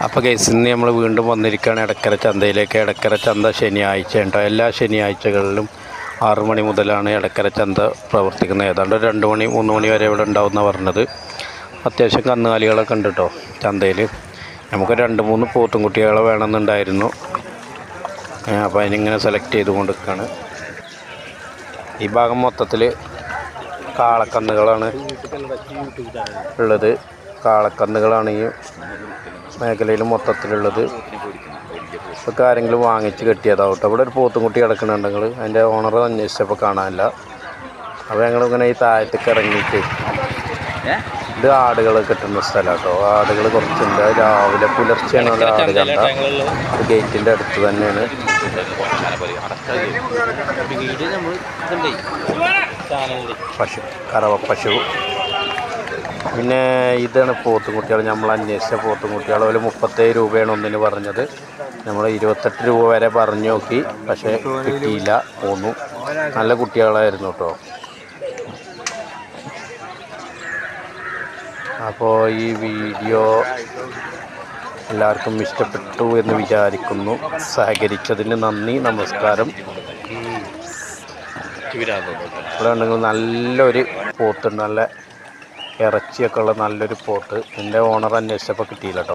അപ്പോൾ ഗൈസ് ഇന്ന് നമ്മൾ വീണ്ടും വന്നിരിക്കുകയാണ് എടക്കര ചന്തയിലേക്ക്. എടക്കര ചന്ത ശനിയാഴ്ച ഉണ്ടോ? എല്ലാ ശനിയാഴ്ചകളിലും 6 മണി മുതലാണ് എടക്കര ചന്ത പ്രവർത്തിക്കുന്നത്. ഏതാണ്ട് 2 മണി 3 മണി വരെ ഇവിടെ ഉണ്ടാവുമെന്നാണ് പറഞ്ഞത്. അത്യാവശ്യം കന്നുകാലികളൊക്കെ ഉണ്ട് കേട്ടോ ചന്തയിൽ. നമുക്ക് 2-3 പോത്തുംകുട്ടികളെ വേണമെന്നുണ്ടായിരുന്നു. അപ്പോൾ അതിനിങ്ങനെ സെലക്ട് ചെയ്തുകൊണ്ട് നിൽക്കുകയാണ്. ഈ ഭാഗം മൊത്തത്തിൽ കാളക്കന്നുകളാണ് ഉള്ളത്. കാളക്കന്നുകളാണ് ഈ മേഖലയിൽ മൊത്തത്തിലുള്ളത്. ഇതൊക്കെ ആരെങ്കിലും വാങ്ങിച്ച് കെട്ടിയതാവട്ടെ. ഇവിടെ ഒരു പോത്തുംകുട്ടി കിടക്കുന്നുണ്ടെങ്കിൽ അതിൻ്റെ ഓണർ അന്വേഷിച്ചപ്പോൾ കാണാനില്ല. അപ്പോൾ ഞങ്ങളിങ്ങനെ ഈ താഴത്തേക്ക് ഇറങ്ങിയിട്ട്, ഇത് ആടുകൾ കിട്ടുന്ന സ്ഥലം കേട്ടോ. ആടുകൾ കുറച്ചുണ്ട്. രാവിലെ പുലർച്ചെയാണ് ആട് കണ്ട. ഗേറ്റിൻ്റെ അടുത്ത് തന്നെയാണ്. പശു, കറവ പശു. പിന്നെ ഇതാണ് പോത്തുംകുട്ടികൾ. നമ്മൾ അന്വേഷിച്ച പോത്തുംകുട്ടികൾ ഒരു 37 രൂപയാണ് ഒന്നിന് പറഞ്ഞത്. നമ്മൾ 28 രൂപ വരെ പറഞ്ഞു നോക്കി, പക്ഷേ കിട്ടിയില്ല. പോന്നു. നല്ല കുട്ടികളായിരുന്നു കേട്ടോ. അപ്പോൾ ഈ വീഡിയോ എല്ലാവർക്കും ഇഷ്ടപ്പെട്ടു എന്ന് വിചാരിക്കുന്നു. സഹകരിച്ചതിന് നന്ദി, നമസ്കാരം. ഇവിടെ ഉണ്ടെങ്കിൽ നല്ലൊരു പോത്തുണ്ട്, നല്ല ഇറച്ചിയൊക്കെ ഉള്ള നല്ലൊരു പോത്ത്. എൻ്റെ ഓണർ അന്വേഷിച്ചപ്പോൾ കിട്ടിയില്ല കേട്ടോ.